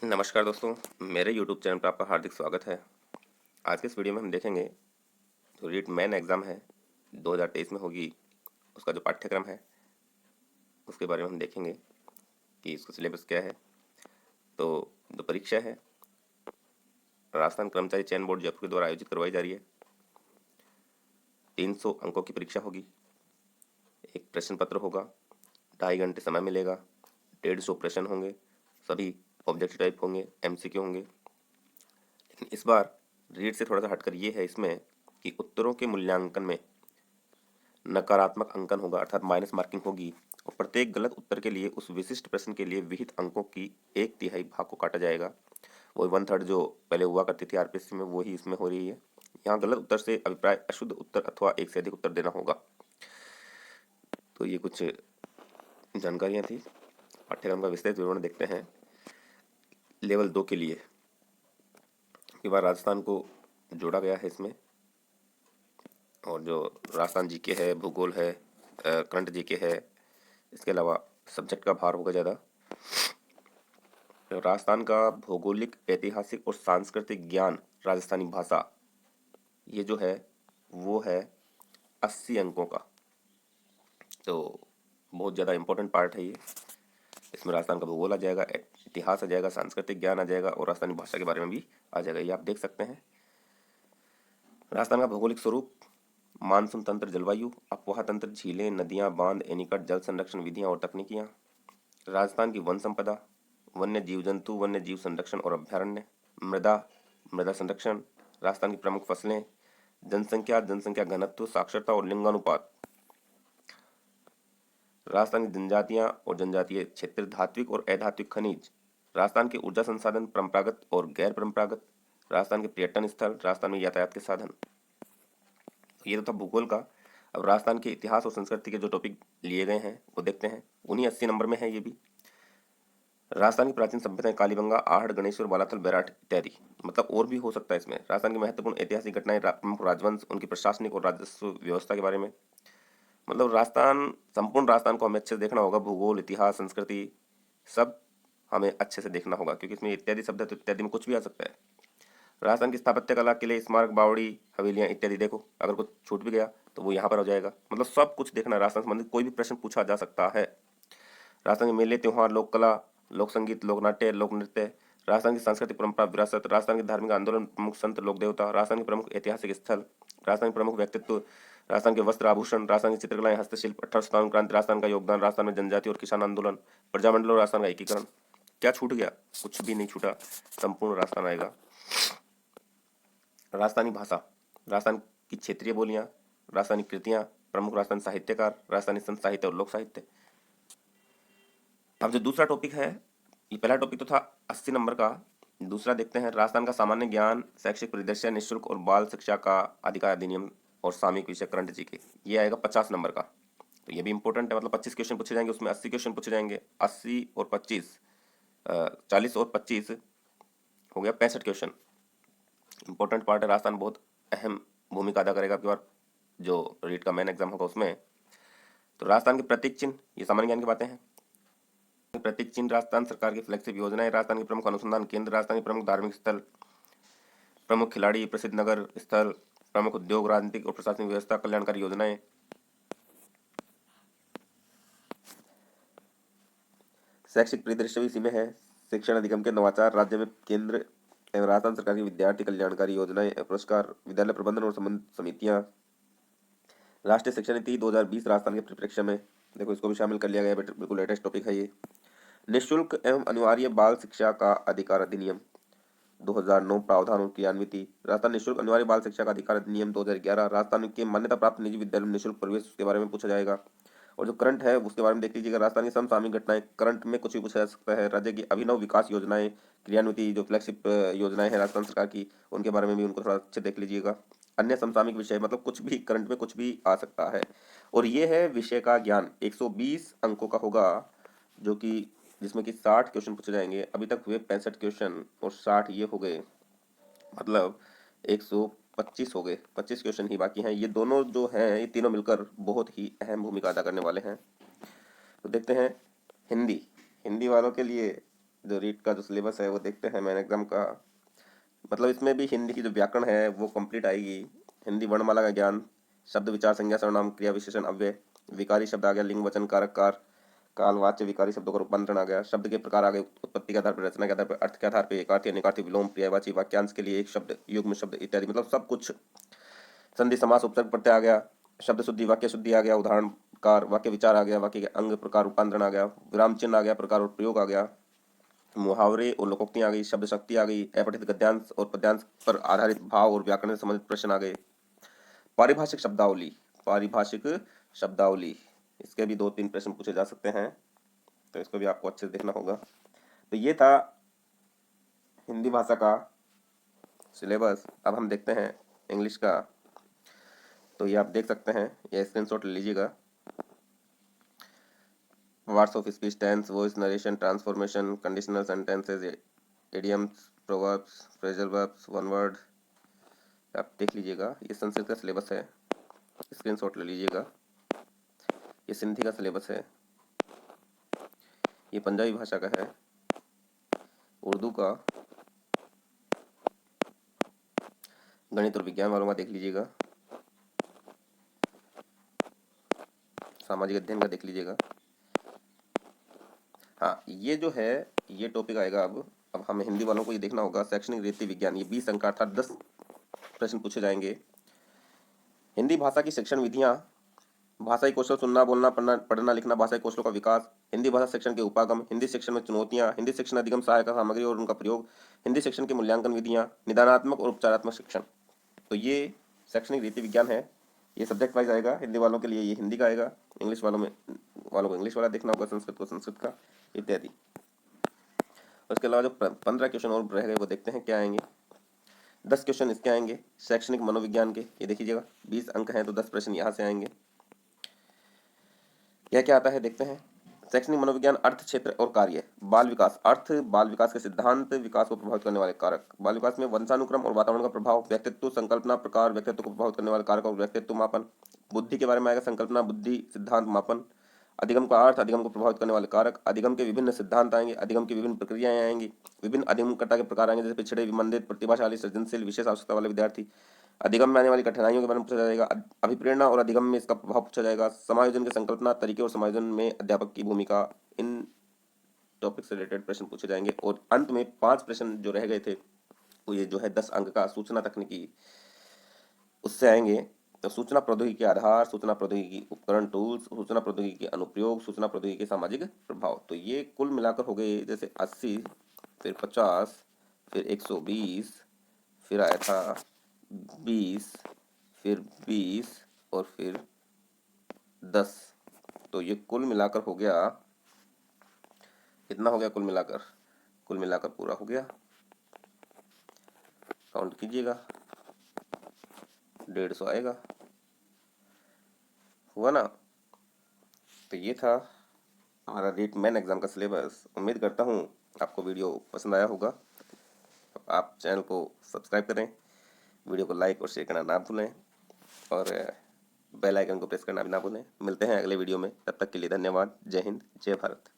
नमस्कार दोस्तों, मेरे YouTube चैनल पर आपका हार्दिक स्वागत है। आज के इस वीडियो में हम देखेंगे जो रीट मेन एग्ज़ाम है 2023 में होगी, उसका जो पाठ्यक्रम है उसके बारे में हम देखेंगे कि इसका सिलेबस क्या है। तो जो परीक्षा है राजस्थान कर्मचारी चयन बोर्ड जयपुर के द्वारा आयोजित करवाई जा रही है। 300 अंकों की परीक्षा होगी, एक प्रश्न पत्र होगा, 2.5 घंटे समय मिलेगा, 150 प्रश्न होंगे, सभी ऑब्जेक्टिव टाइप होंगे, MCQ होंगे। लेकिन इस बार रीट से थोड़ा सा हटकर ये है इसमें कि उत्तरों के मूल्यांकन में नकारात्मक अंकन होगा, अर्थात माइनस मार्किंग होगी, और प्रत्येक गलत उत्तर के लिए उस विशिष्ट प्रश्न के लिए विहित अंकों की 1/3 भाग को काटा जाएगा। वही 1/3 जो पहले हुआ करती थी RPSC में, वही इसमें हो रही है। यहाँ गलत उत्तर से अभिप्राय अशुद्ध उत्तर अथवा एक से अधिक उत्तर देना होगा। तो ये कुछ जानकारियाँ थी। पाठ्यक्रम का विस्तृत विवरण देखते हैं। लेवल 2 के लिए की बार राजस्थान को जोड़ा गया है इसमें, और जो राजस्थान जीके है, भूगोल है, करंट जीके है, इसके अलावा सब्जेक्ट का भार होगा ज़्यादा। राजस्थान का भौगोलिक, ऐतिहासिक और सांस्कृतिक ज्ञान, राजस्थानी भाषा, ये जो है वो है 80 अंकों का। तो बहुत ज़्यादा इम्पोर्टेंट पार्ट है ये। इसमें राजस्थान का भूगोल आ जाएगा, इतिहास आ जाएगा, सांस्कृतिक ज्ञान आ जाएगा और राजस्थानी भाषा के बारे में भी आ जाएगा। ये आप देख सकते हैं। राजस्थान का भौगोलिक स्वरूप: मानसून तंत्र, जलवायु, अफवाह तंत्र, झीलें, नदियां, बांध, एनीकट, जल संरक्षण विधियां और तकनीकियां। राजस्थान की वन संपदा: वन्य जीव जंतु, वन्य जीव संरक्षण और अभ्यारण्य। मृदा, मृदा संरक्षण। राजस्थान की प्रमुख फसलें: जनसंख्या, जनसंख्या घनत्व, साक्षरता और लिंगानुपात। राजस्थान की जनजातियां और जनजातीय क्षेत्र, धात्विक और अधात्विक खनिज। राजस्थान के ऊर्जा संसाधन, परंपरागत और गैर परंपरागत। राजस्थान के पर्यटन स्थल, राजस्थान में यातायात के साधन। ये तो था भूगोल का। अब राजस्थान के इतिहास और संस्कृति के जो टॉपिक लिए गए हैं वो देखते हैं। उन्हीं 80 नंबर में है ये भी। राजस्थान की प्राचीन सभ्यताएं: कालीबंगा, आहड़, गणेश्वर, बालाथल, बैराठ इत्यादि। मतलब और भी हो सकता है इसमें। राजस्थान की महत्वपूर्ण ऐतिहासिक घटनाएं, प्रमुख राजवंश, उनकी प्रशासनिक और राजस्व व्यवस्था के बारे में। मतलब राजस्थान, संपूर्ण राजस्थान को हमें अच्छे से देखना होगा। भूगोल, इतिहास, संस्कृति सब हमें अच्छे से देखना होगा, क्योंकि इसमें इत्यादि शब्द है तो इत्यादि में कुछ भी आ सकता है। राजस्थान की स्थापत्य कला, किले, स्मारक, बावड़ी, हवेलियां इत्यादि देखो। अगर कुछ छूट भी गया तो वो यहाँ पर हो जाएगा। मतलब सब कुछ देखना। राजस्थान संबंधित कोई भी प्रश्न पूछा जा सकता है। राजस्थान के मेले, त्योहार, लोक कला, लोक संगीत, लोक नाट्य, लोक नृत्य। राजस्थान की सांस्कृतिक परंपरा, विरासत। राजस्थान के धार्मिक आंदोलन, प्रमुख संत, लोक देवता। राजस्थान के प्रमुख ऐतिहासिक स्थल। राजस्थान के प्रमुख व्यक्तित्व। राजस्थान के वस्त्र आभूषण। राजस्थान की चित्रकलाएं, हस्तशिल्प, 1857 क्रांति, राजस्थान का योगदान। राजस्थान में जनजाति और किसान आंदोलन, प्रजामंडल और राजस्थान का एकीकरण। क्या छूट गया? कुछ भी नहीं छूटा, संपूर्ण राजस्थान आएगा। राजस्थानी भाषा, राजस्थान की क्षेत्रीय बोलियां, राजस्थानी कृतियां, प्रमुख राजस्थानी साहित्यकार, राजस्थानी संत साहित्य और लोक साहित्य। अब जो दूसरा टॉपिक है, ये पहला टॉपिक तो था 80 नंबर का। दूसरा देखते हैं। राजस्थान का सामान्य ज्ञान, शैक्षिक परिदृश्य, निःशुल्क और बाल शिक्षा का अधिकार अधिनियम और सामयिक विषय करंट जीके, ये आएगा 50 नंबर का। तो ये भी इंपॉर्टेंट है। मतलब 25 क्वेश्चन पूछे जाएंगे, उसमें 80 क्वेश्चन पूछे जाएंगे। 80 और 25, 40 और 25 हो गया 65 क्वेश्चन। इंपॉर्टेंट पार्ट है। राजस्थान बहुत अहम भूमिका अदा करेगा आपकी बार जो रीट का मेन एग्जाम होगा उसमें। तो राजस्थान के प्रतीक चिन्ह, ये सामान्य ज्ञान की बातें हैं। प्रतीक चिन्ह, राजस्थान सरकार की फ्लैगशिप योजनाएं, राजस्थान के प्रमुख अनुसंधान केंद्र, राजस्थान के प्रमुख धार्मिक स्थल, प्रमुख खिलाड़ी, प्रसिद्ध नगर स्थल, प्रमुख उद्योग, राजनीतिक और प्रशासनिक व्यवस्था, कल्याणकारी योजनाएं। शैक्षिक परिदृश्य भी इसी में है। शिक्षण अधिगम के नवाचार, राज्य में केंद्र एवं राजस्थान सरकार की विद्यार्थी कल्याणकारी योजनाएं, पुरस्कार, विद्यालय प्रबंधन और संबंधित समितियां। राष्ट्रीय शिक्षा नीति 2020 राजस्थान के परिप्रेक्ष्य में देखो, इसको भी शामिल कर लिया गया। बिल्कुल लेटेस्ट टॉपिक है ये। निःशुल्क एवं अनिवार्य बाल शिक्षा का अधिकार अधिनियम 2009 प्रावधानों की क्रियान्विति। राजस्थान निःशुल्क अनिवार्य बाल शिक्षा का अधिकार अधिनियम 2011। राजस्थान के मान्यता प्राप्त निजी विद्यालयों में निःशुल्क प्रवेश, उसके बारे में पूछा जाएगा। और जो करंट है उसके बारे में देख लीजिएगा। राजस्थान की समसामयिक घटनाएं, करंट में कुछ भी पूछा जा सकता है। राज्य की अभिनव विकास योजनाएं, क्रियान्विति, जो फ्लैगशिप योजनाएं हैं राजस्थान सरकार की, उनके बारे में भी उनको थोड़ा अच्छे देख लीजिएगा। अन्य समसामयिक विषय, मतलब कुछ भी करंट में कुछ भी आ सकता है। और ये है विषय का ज्ञान, 120 अंकों का होगा, जो कि जिसमें कि 60 क्वेश्चन पूछे जाएंगे। अभी तक हुए 65 क्वेश्चन और 60 ये हो गए, मतलब 125 हो गए। 25 क्वेश्चन ही बाकी हैं। ये दोनों जो हैं, ये तीनों मिलकर बहुत ही अहम भूमिका अदा करने वाले हैं। तो देखते हैं हिंदी। हिंदी वालों के लिए जो रीट का जो सिलेबस है वो देखते हैं मेन एग्जाम का। मतलब इसमें भी हिंदी की जो व्याकरण है वो कंप्लीट आएगी। हिंदी वर्णमाला का ज्ञान, शब्द विचार संज्ञा सर्वनाम क्रिया विशेषण अव्यय, विकारी शब्द आ गया, लिंग वचन कारक कार, काल वाच्य विकारी शब्दों का रूपांतरण आ गया, शब्द के प्रकार आ गए, उत्पत्ति के आधार पर, रचना के आधार पर, अर्थ के आधार पर, एकार्थी अनेकार्थी विलोम पर्यायवाची वाक्यांश के लिए एक शब्द युग्म शब्द इत्यादि, मतलब सब कुछ। संधि समास उपसर्ग प्रत्यय आ गया, शब्द शुद्धि वाक्य शुद्धि आ गया, उदाहरण कार, वाक्य विचार आ गया, वाक्य के अंग प्रकार रूपांतरण आ गया, विराम चिन्ह आ गया, प्रकार और प्रयोग आ गया, मुहावरे और लोकोक्तियां आ गई, शब्द शक्ति आ गई, अपठित गद्यांश और पद्यांश पर आधारित भाव और व्याकरण से संबंधित प्रश्न आ गए। पारिभाषिक शब्दावली, पारिभाषिक शब्दावली, इसके भी 2-3 प्रश्न पूछे जा सकते हैं, तो इसको भी आपको अच्छे से देखना होगा। तो ये था हिंदी भाषा का सिलेबस। अब हम देखते हैं इंग्लिश का। तो ये आप देख सकते हैं, ये स्क्रीनशॉट ले लीजिएगा। Parts of speech, tense, voice, narration, transformation, conditional sentences, idioms, proverbs, phrasal verbs, one word, आप देख लीजिएगा। ये संस्कृत का सिलेबस है, स्क्रीनशॉट ले लीजिएगा। ये सिंधी का सिलेबस है, ये पंजाबी भाषा का है, उर्दू का, गणित और विज्ञान वालों का देख लीजिएगा, सामाजिक अध्ययन का देख लीजिएगा। हाँ, ये जो है ये टॉपिक आएगा। अब हमें हिंदी वालों को ये देखना होगा, शैक्षणिक रीति विज्ञान, ये 20 अंक का अर्थात 10 प्रश्न पूछे जाएंगे। हिंदी भाषा की शिक्षण विधियां, भाषाई कौशल, सुनना बोलना पढ़ना लिखना, भाषाई कौशलों का विकास, हिंदी भाषा शिक्षण के उपागम, हिंदी शिक्षण में चुनौतियां, हिंदी शिक्षण अधिगम सहायक सामग्री और उनका प्रयोग, हिंदी शिक्षण की मूल्यांकन विधियां, निदानात्मक और उपचारात्मक शिक्षण। तो ये शैक्षणिक रीति विज्ञान है, ये सब्जेक्ट वाइज आएगा। हिंदी वालों के लिए ये हिंदी का आएगा, इंग्लिश वालों को इंग्लिश वाला देखना होगा, संस्कृत को संस्कृत का, इत्यादि। उसके अलावा जो 15 क्वेश्चन और रह गए वो देखते हैं क्या आएंगे। 10 क्वेश्चन इसके आएंगे शैक्षणिक मनोविज्ञान के, ये देखिएगा 20 अंक हैं तो 10 प्रश्न यहाँ से आएंगे। यह क्या आता है देखते हैं। शैक्षणिक मनोविज्ञान, अर्थ, क्षेत्र और कार्य, बाल विकास, अर्थ, बाल विकास के सिद्धांत, विकास को प्रभावित करने वाले कारक, बाल विकास में वंशानुक्रम और वातावरण का प्रभाव, व्यक्तित्व, संकल्पना, प्रकार, व्यक्तित्व को प्रभावित करने वाले कारक और व्यक्तित्व मापन, बुद्धि के बारे में आएगा, संकल्पना, बुद्धि, सिद्धांत, मापन, अधिगम का अर्थ, अधिगम को प्रभावित करने वाले कारक, अधिगम के विभिन्न सिद्धांत आएंगे, अधिगम की विभिन्न प्रक्रियाएं आएंगी, विभिन्न अधिगमकर्ता के प्रकार आएंगे, जैसे पिछड़े, विमंदित, प्रतिभाशाली, सृजनशील, विशेष आवश्यकता वाले विद्यार्थी, अधिगम में आने वाली कठिनाइयों के बारे में पूछा जाएगा, अभिप्रेरणा और अधिगम में इसका प्रभाव पूछा जाएगा, समायोजन के संकल्पना, तरीके और समायोजन में अध्यापक की भूमिका, इन टॉपिक से रिलेटेड प्रश्न पूछे जाएंगे। और अंत में 5 प्रश्न जो रह गए थे वो ये जो है 10 अंक का सूचना तकनीकी, उससे आएंगे। तो सूचना प्रौद्योगिकी के आधार, सूचना प्रौद्योगिकी उपकरण टूल्स, सूचना प्रौद्योगिकी के अनुप्रयोग, सूचना प्रौद्योगिकी के सामाजिक प्रभाव। तो ये कुल मिलाकर हो गए जैसे 80, फिर 50, फिर 120, फिर आया था 20, फिर 20 और फिर 10। तो ये कुल मिलाकर हो गया, कितना हो गया कुल मिलाकर? कुल मिलाकर पूरा हो गया, काउंट कीजिएगा, 150 आएगा, हुआ ना। तो ये था हमारा रीट मेन एग्जाम का सिलेबस। उम्मीद करता हूँ आपको वीडियो पसंद आया होगा। आप चैनल को सब्सक्राइब करें, वीडियो को लाइक और शेयर करना ना भूलें, और बेल आइकन को प्रेस करना भी ना भूलें। मिलते हैं अगले वीडियो में, तब तक के लिए धन्यवाद। जय हिंद, जय भारत।